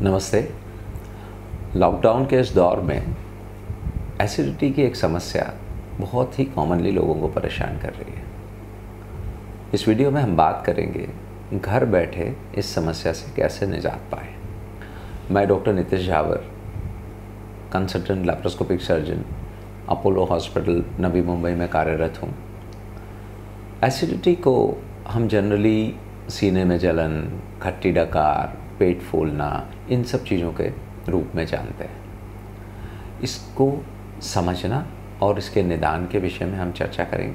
नमस्ते। लॉकडाउन के इस दौर में एसिडिटी की एक समस्या बहुत ही कॉमनली लोगों को परेशान कर रही है। इस वीडियो में हम बात करेंगे घर बैठे इस समस्या से कैसे निजात पाएं। मैं doctor Nitesh Jawar, consultant laparoscopic surgeon, Apollo hospital Navi Mumbai में कार्यरत हूँ। एसिडिटी को हम जनरली सीने में जलन, खट्टी डकार, पेट फूलना, इन सब चीज़ों के रूप में जानते हैं। इसको समझना और इसके निदान के विषय में हम चर्चा करेंगे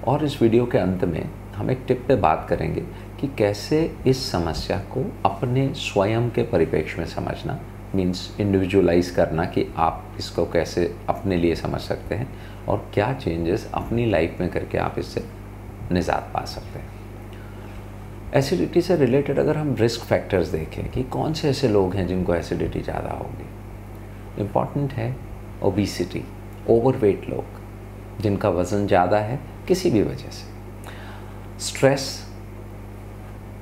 और इस वीडियो के अंत में हम एक टिप पे बात करेंगे कि कैसे इस समस्या को अपने स्वयं के परिप्रेक्ष्य में समझना, मीन्स इंडिविजुअलाइज करना कि आप इसको कैसे अपने लिए समझ सकते हैं और क्या चेंजेस अपनी लाइफ में करके आप इससे निजात पा सकते हैं। एसिडिटी से रिलेटेड अगर हम रिस्क फैक्टर्स देखें कि कौन से ऐसे लोग हैं जिनको एसिडिटी ज़्यादा होगी, इम्पॉर्टेंट है ओबेसिटी, ओवरवेट लोग जिनका वज़न ज़्यादा है किसी भी वजह से। स्ट्रेस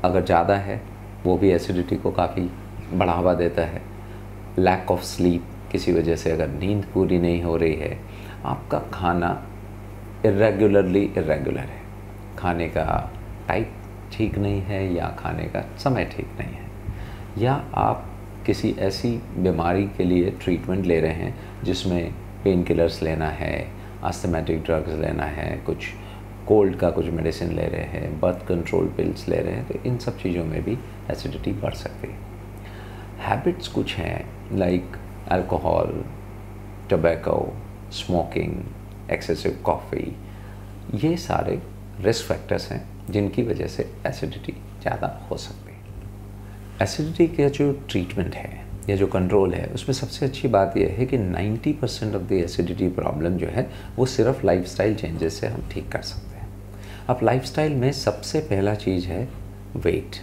अगर ज़्यादा है वो भी एसिडिटी को काफ़ी बढ़ावा देता है। लैक ऑफ स्लीप, किसी वजह से अगर नींद पूरी नहीं हो रही है, आपका खाना इर्रेगुलर है, खाने का टाइप ठीक नहीं है या खाने का समय ठीक नहीं है, या आप किसी ऐसी बीमारी के लिए ट्रीटमेंट ले रहे हैं जिसमें पेन किलर्स लेना है, अस्थमेटिक ड्रग्स लेना है, कुछ कोल्ड का कुछ मेडिसिन ले रहे हैं, बर्थ कंट्रोल पिल्स ले रहे हैं, तो इन सब चीज़ों में भी एसिडिटी बढ़ सकती है। हैबिट्स कुछ हैं like alcohol, tobacco, smoking, excessive coffee, ये सारे रिस्क फैक्टर्स हैं जिनकी वजह से एसिडिटी ज़्यादा हो सकती है। एसिडिटी का जो ट्रीटमेंट है या जो कंट्रोल है, उसमें सबसे अच्छी बात यह है कि 90% ऑफ द एसिडिटी प्रॉब्लम जो है वो सिर्फ लाइफस्टाइल चेंजेस से हम ठीक कर सकते हैं। अब लाइफस्टाइल में सबसे पहला चीज़ है वेट,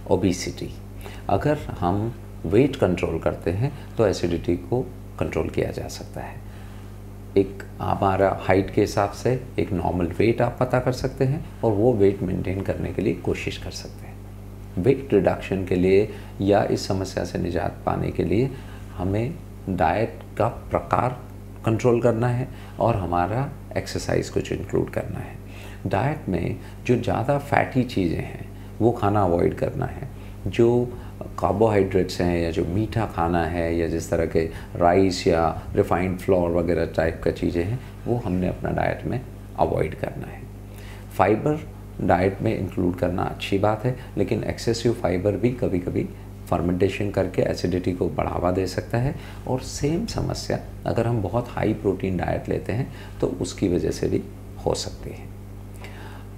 ओबेसिटी। अगर हम वेट कंट्रोल करते हैं तो एसिडिटी को कंट्रोल किया जा सकता है। एक हमारा हाइट के हिसाब से एक नॉर्मल वेट आप पता कर सकते हैं और वो वेट मेंटेन करने के लिए कोशिश कर सकते हैं। वेट रिडक्शन के लिए या इस समस्या से निजात पाने के लिए हमें डाइट का प्रकार कंट्रोल करना है और हमारा एक्सरसाइज कुछ इंक्लूड करना है। डाइट में जो ज़्यादा फैटी चीज़ें हैं वो खाना अवॉइड करना है। जो कार्बोहाइड्रेट्स हैं या जो मीठा खाना है या जिस तरह के राइस या रिफाइंड फ्लोर वगैरह टाइप का चीज़ें हैं वो हमने अपना डाइट में अवॉइड करना है। फाइबर डाइट में इंक्लूड करना अच्छी बात है, लेकिन एक्सेसिव फाइबर भी कभी कभी फर्मेंटेशन करके एसिडिटी को बढ़ावा दे सकता है और सेम समस्या अगर हम बहुत हाई प्रोटीन डाइट लेते हैं तो उसकी वजह से भी हो सकती है।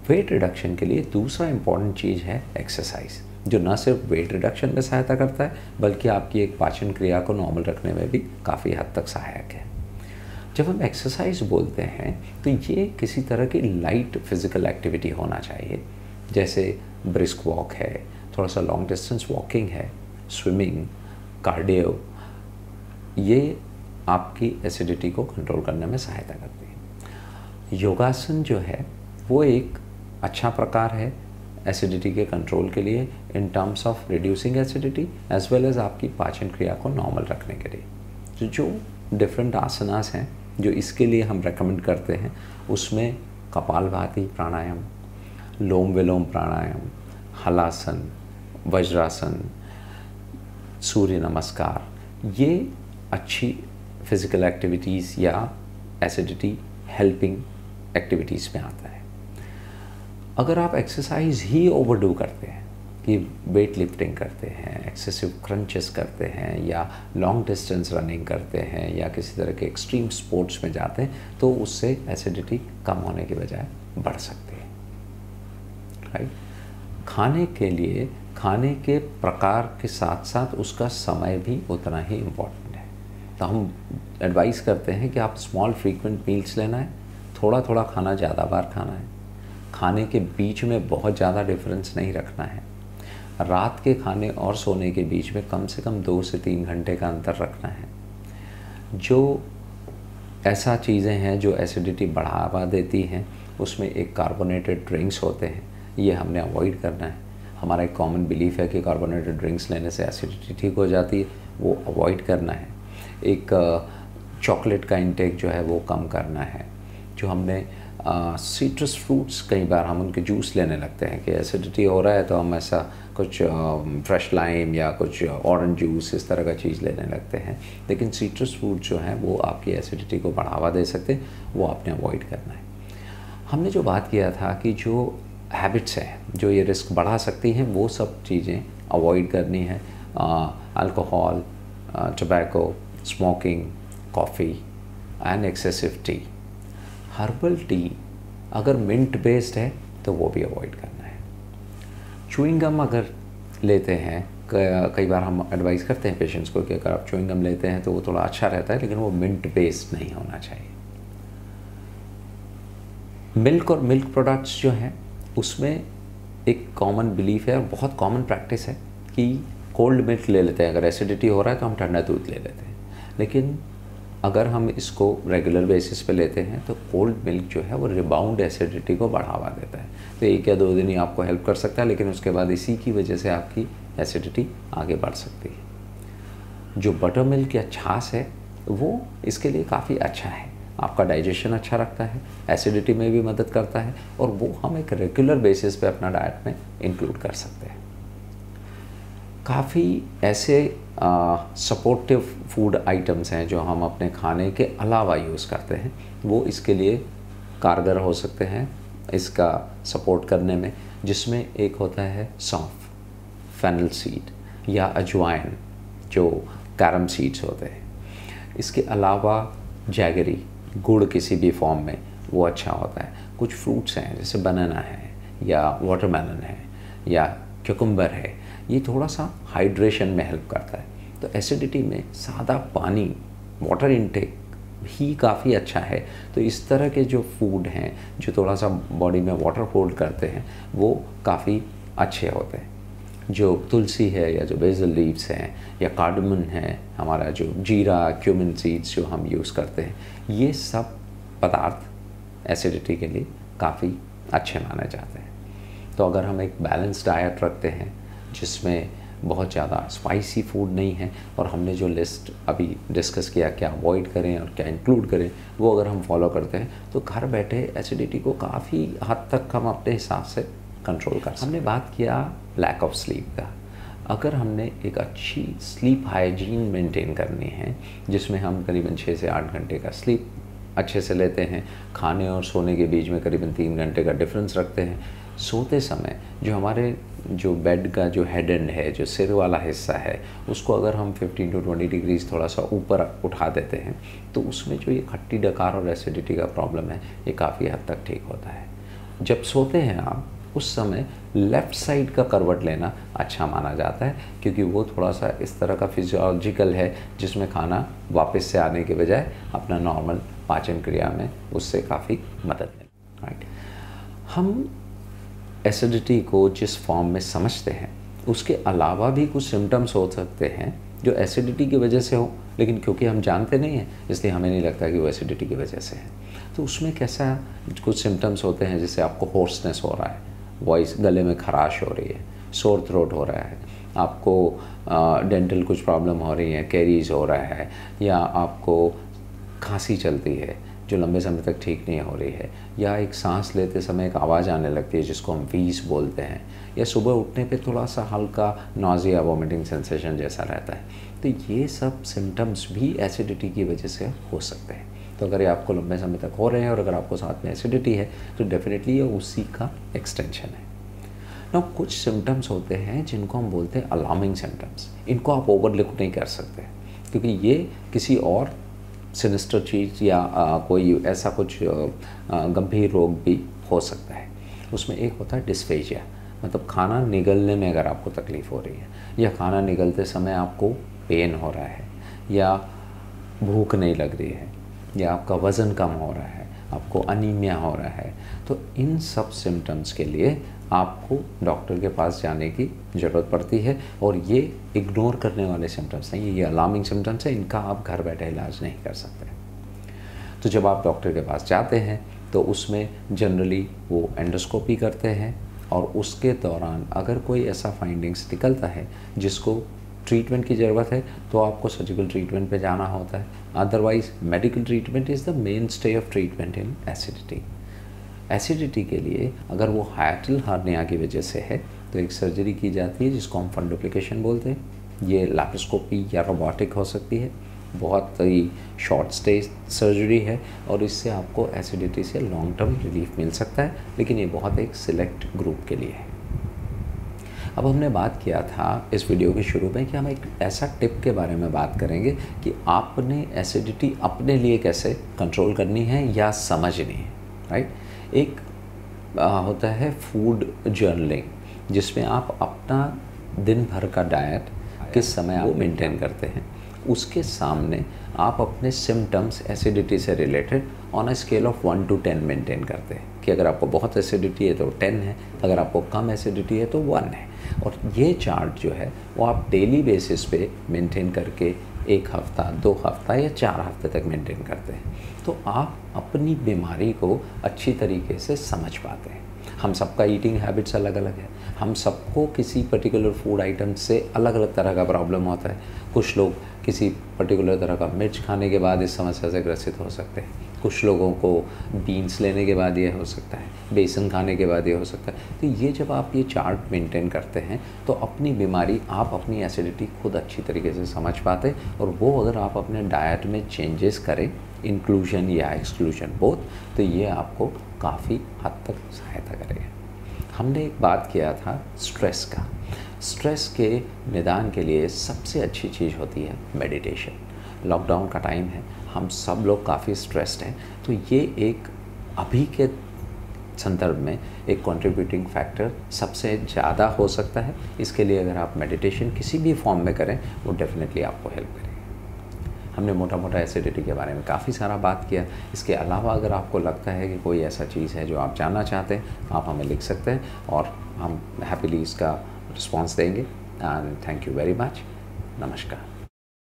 वेट रिडक्शन के लिए दूसरा इम्पॉर्टेंट चीज़ है एक्सरसाइज, जो न सिर्फ वेट रिडक्शन में सहायता करता है बल्कि आपकी एक पाचन क्रिया को नॉर्मल रखने में भी काफ़ी हद तक सहायक है। जब हम एक्सरसाइज बोलते हैं तो ये किसी तरह की लाइट फिज़िकल एक्टिविटी होना चाहिए, जैसे ब्रिस्क वॉक है, थोड़ा सा लॉन्ग डिस्टेंस वॉकिंग है, स्विमिंग, कार्डियो। ये आपकी एसिडिटी को कंट्रोल करने में सहायता करती है। योगासन जो है वो एक अच्छा प्रकार है एसिडिटी के कंट्रोल के लिए in terms of reducing acidity as well as आपकी पाचन क्रिया को नॉर्मल रखने के लिए। तो जो डिफरेंट आसनास हैं जो इसके लिए हम रेकमेंड करते हैं उसमें कपालभाति प्राणायाम, लोम विलोम प्राणायाम, हलासन, वज्रासन, सूर्य नमस्कार, ये अच्छी फिज़िकल एक्टिविटीज़ या एसिडिटी हेल्पिंग एक्टिविटीज़ में आता है। अगर आप एक्सरसाइज ही ओवरडू करते हैं कि वेट लिफ्टिंग करते हैं, एक्सेसिव क्रंचेस करते हैं या लॉन्ग डिस्टेंस रनिंग करते हैं या किसी तरह के एक्सट्रीम स्पोर्ट्स में जाते हैं तो उससे एसिडिटी कम होने के बजाय बढ़ सकती है। राइट। खाने के लिए खाने के प्रकार के साथ साथ उसका समय भी उतना ही इम्पोर्टेंट है। तो हम एडवाइस करते हैं कि आप स्मॉल फ्रीक्वेंट मील्स लेना है, थोड़ा थोड़ा खाना ज़्यादा बार खाना है, खाने के बीच में बहुत ज़्यादा डिफरेंस नहीं रखना है, रात के खाने और सोने के बीच में कम से कम 2 से 3 घंटे का अंतर रखना है। जो ऐसा चीज़ें हैं जो एसिडिटी बढ़ावा देती हैं उसमें एक कार्बोनेटेड ड्रिंक्स होते हैं, ये हमने अवॉइड करना है। हमारा एक कॉमन बिलीफ है कि कार्बोनेटेड ड्रिंक्स लेने से एसिडिटी ठीक हो जाती है, वो अवॉइड करना है। एक चॉकलेट का इंटेक जो है वो कम करना है। जो हमने सिट्रस फ्रूट्स, कई बार हम उनके जूस लेने लगते हैं कि एसिडिटी हो रहा है तो हम ऐसा कुछ फ्रेश लाइम या कुछ ऑरेंज जूस इस तरह का चीज़ लेने लगते हैं, लेकिन सिट्रस फ्रूट जो हैं वो आपकी एसिडिटी को बढ़ावा दे सकते हैं, वो आपने अवॉइड करना है। हमने जो बात किया था कि जो हैबिट्स हैं जो ये रिस्क बढ़ा सकती हैं, वो सब चीज़ें अवॉइड करनी है। Alcohol, tobacco, smoking, coffee and excessive T. Herbal tea अगर मिंट बेस्ड है तो वो भी अवॉइड करना है। च्युइंग गम अगर लेते हैं, कई बार हम एडवाइस करते हैं पेशेंट्स को कि अगर आप च्युइंग गम लेते हैं तो वो थोड़ा अच्छा रहता है, लेकिन वो मिंट बेस्ड नहीं होना चाहिए। मिल्क और मिल्क प्रोडक्ट्स जो हैं उसमें एक कॉमन बिलीफ है और बहुत कॉमन प्रैक्टिस है कि कोल्ड मिल्क ले लेते हैं। अगर एसिडिटी हो रहा है तो हम ठंडा दूध ले लेते हैं, लेकिन अगर हम इसको रेगुलर बेसिस पे लेते हैं तो कोल्ड मिल्क जो है वो रिबाउंड एसिडिटी को बढ़ावा देता है। तो 1 या 2 दिन ही आपको हेल्प कर सकता है, लेकिन उसके बाद इसी की वजह से आपकी एसिडिटी आगे बढ़ सकती है। जो बटर मिल्क या छाछ है वो इसके लिए काफ़ी अच्छा है, आपका डाइजेशन अच्छा रखता है, एसिडिटी में भी मदद करता है, और वो हम एक रेगुलर बेसिस पे अपना डाइट में इंक्लूड कर सकते हैं। काफ़ी ऐसे सपोर्टिव फूड आइटम्स हैं जो हम अपने खाने के अलावा यूज़ करते हैं, वो इसके लिए कारगर हो सकते हैं इसका सपोर्ट करने में, जिसमें एक होता है सौंफ, फेनल सीड या अजवाइन जो कैरम सीड्स होते हैं। इसके अलावा जैगरी, गुड़ किसी भी फॉर्म में, वो अच्छा होता है। कुछ फ्रूट्स हैं जैसे बनाना है या वाटरमेलन है या क्यूकम्बर है, ये थोड़ा सा हाइड्रेशन में हेल्प करता है। तो एसिडिटी में सादा पानी, वाटर इनटेक ही काफ़ी अच्छा है। तो इस तरह के जो फूड हैं जो थोड़ा सा बॉडी में वाटर होल्ड करते हैं वो काफ़ी अच्छे होते हैं। जो तुलसी है या जो बेसल लीव्स हैं या कार्डमन है, हमारा जो जीरा, क्यूमिन सीड्स जो हम यूज़ करते हैं, ये सब पदार्थ एसिडिटी के लिए काफ़ी अच्छे माने जाते हैं। तो अगर हम एक बैलेंस डाइट रखते हैं जिसमें बहुत ज़्यादा स्पाइसी फूड नहीं है, और हमने जो लिस्ट अभी डिस्कस किया क्या अवॉइड करें और क्या इंक्लूड करें, वो अगर हम फॉलो करते हैं तो घर बैठे एसिडिटी को काफ़ी हद तक हम अपने हिसाब से कंट्रोल कर सकते हैं। हमने बात किया लैक ऑफ स्लीप का। अगर हमने एक अच्छी स्लीप हाइजीन मेंटेन करनी है जिसमें हम करीबन 6 से 8 घंटे का स्लीप अच्छे से लेते हैं, खाने और सोने के बीच में करीबन 3 घंटे का डिफरेंस रखते हैं, सोते समय जो हमारे जो बेड का जो हेड एंड है, जो सिर वाला हिस्सा है, उसको अगर हम 15 to 20 डिग्रीज थोड़ा सा ऊपर उठा देते हैं तो उसमें जो ये खट्टी डकार और एसिडिटी का प्रॉब्लम है ये काफ़ी हद तक ठीक होता है। जब सोते हैं आप उस समय लेफ़्ट साइड का करवट लेना अच्छा माना जाता है, क्योंकि वो थोड़ा सा इस तरह का फिजियोलॉजिकल है जिसमें खाना वापस से आने के बजाय अपना नॉर्मल पाचन क्रिया में उससे काफ़ी मदद मिले। राइट, हम एसिडिटी को जिस फॉर्म में समझते हैं उसके अलावा भी कुछ सिम्टम्स हो सकते हैं जो एसिडिटी की वजह से हो, लेकिन क्योंकि हम जानते नहीं हैं इसलिए हमें नहीं लगता कि वो एसिडिटी की वजह से है। तो उसमें कैसा कुछ सिम्टम्स होते हैं, जैसे आपको होर्सनेस हो रहा है, वॉइस, गले में खराश हो रही है, सोर थ्रोट हो रहा है, आपको डेंटल कुछ प्रॉब्लम हो रही है, कैरीज हो रहा है, या आपको खांसी चलती है जो लंबे समय तक ठीक नहीं हो रही है, या एक सांस लेते समय एक आवाज़ आने लगती है जिसको हम वीज बोलते हैं, या सुबह उठने पे थोड़ा सा हल्का नॉजिया, वोमिटिंग सेंसेशन जैसा रहता है, तो ये सब सिम्टम्स भी एसिडिटी की वजह से हो सकते हैं। तो अगर ये आपको लंबे समय तक हो रहे हैं और अगर आपको साथ में एसिडिटी है तो डेफिनेटली ये उसी का एक्सटेंशन है ना। कुछ सिम्टम्स होते हैं जिनको हम बोलते हैं अलार्मिंग सिम्टम्स, इनको आप ओवरलुक नहीं कर सकते क्योंकि ये किसी और सिनिस्टर चीज़ या कोई ऐसा कुछ गंभीर रोग भी हो सकता है। उसमें एक होता है डिस्फेजिया, मतलब खाना निगलने में अगर आपको तकलीफ़ हो रही है, या खाना निगलते समय आपको पेन हो रहा है, या भूख नहीं लग रही है, या आपका वज़न कम हो रहा है, आपको अनीमिया हो रहा है, तो इन सब सिम्टम्स के लिए आपको डॉक्टर के पास जाने की ज़रूरत पड़ती है। और ये इग्नोर करने वाले सिम्टम्स नहीं, ये अलार्मिंग सिम्टम्स हैं, इनका आप घर बैठे इलाज नहीं कर सकते। तो जब आप डॉक्टर के पास जाते हैं तो उसमें जनरली वो एंडोस्कोपी करते हैं और उसके दौरान अगर कोई ऐसा फाइंडिंग्स निकलता है जिसको ट्रीटमेंट की ज़रूरत है तो आपको सर्जिकल ट्रीटमेंट पे जाना होता है। Otherwise medical treatment is the main stay of treatment in acidity. Acidity के लिए अगर वो हाइटल हार्निया की वजह से है तो एक सर्जरी की जाती है जिसको हम फंडोप्लिकेशन बोलते हैं। ये लैप्रोस्कोपी या रोबोटिक हो सकती है, बहुत ही शॉर्ट स्टे सर्जरी है और इससे आपको एसिडिटी से लॉन्ग टर्म रिलीफ मिल सकता है, लेकिन ये बहुत एक सिलेक्ट ग्रुप के लिए है। अब हमने बात किया था इस वीडियो के शुरू में कि हम एक ऐसा टिप के बारे में बात करेंगे कि आपने एसिडिटी अपने लिए कैसे कंट्रोल करनी है या समझनी है, राइट। एक होता है फूड जर्नलिंग, जिसमें आप अपना दिन भर का डाइट किस समय आप मेंटेन करते हैं, उसके सामने आप अपने सिम्टम्स एसिडिटी से related on a scale of 1 to 10 maintain करते हैं कि अगर आपको बहुत एसिडिटी है तो 10 है, अगर आपको कम एसिडिटी है तो 1 है। और ये चार्ट जो है वो आप डेली बेसिस पे मेंटेन करके 1 हफ्ता, 2 हफ्ता या 4 हफ्ते तक मेंटेन करते हैं तो आप अपनी बीमारी को अच्छी तरीके से समझ पाते हैं। हम सबका ईटिंग हैबिट्स अलग अलग है, हम सबको किसी पर्टिकुलर फूड आइटम से अलग अलग तरह का प्रॉब्लम होता है। कुछ लोग किसी पर्टिकुलर तरह का मिर्च खाने के बाद इस समस्या से ग्रसित हो सकते हैं, कुछ लोगों को बीन्स लेने के बाद ये हो सकता है, बेसन खाने के बाद ये हो सकता है। तो ये जब आप ये चार्ट मेंटेन करते हैं तो अपनी बीमारी, आप अपनी एसिडिटी खुद अच्छी तरीके से समझ पाते हैं और वो अगर आप अपने डाइट में चेंजेस करें, इंक्लूजन या एक्सक्लूजन बोथ, तो ये आपको काफ़ी हद तक सहायता करेगा। हमने एक बात किया था स्ट्रेस का। स्ट्रेस के निदान के लिए सबसे अच्छी चीज़ होती है मेडिटेशन। लॉकडाउन का टाइम है, हम सब लोग काफ़ी स्ट्रेस्ड हैं, तो ये एक अभी के संदर्भ में एक कंट्रीब्यूटिंग फैक्टर सबसे ज़्यादा हो सकता है। इसके लिए अगर आप मेडिटेशन किसी भी फॉर्म में करें वो डेफिनेटली आपको हेल्प करेगा। हमने मोटा मोटा एसिडिटी के बारे में काफ़ी सारा बात किया। इसके अलावा अगर आपको लगता है कि कोई ऐसा चीज़ है जो आप जानना चाहते हैं, आप हमें लिख सकते हैं और हम हैप्पीली इसका रिस्पॉन्स देंगे। And thank you very much. नमस्कार।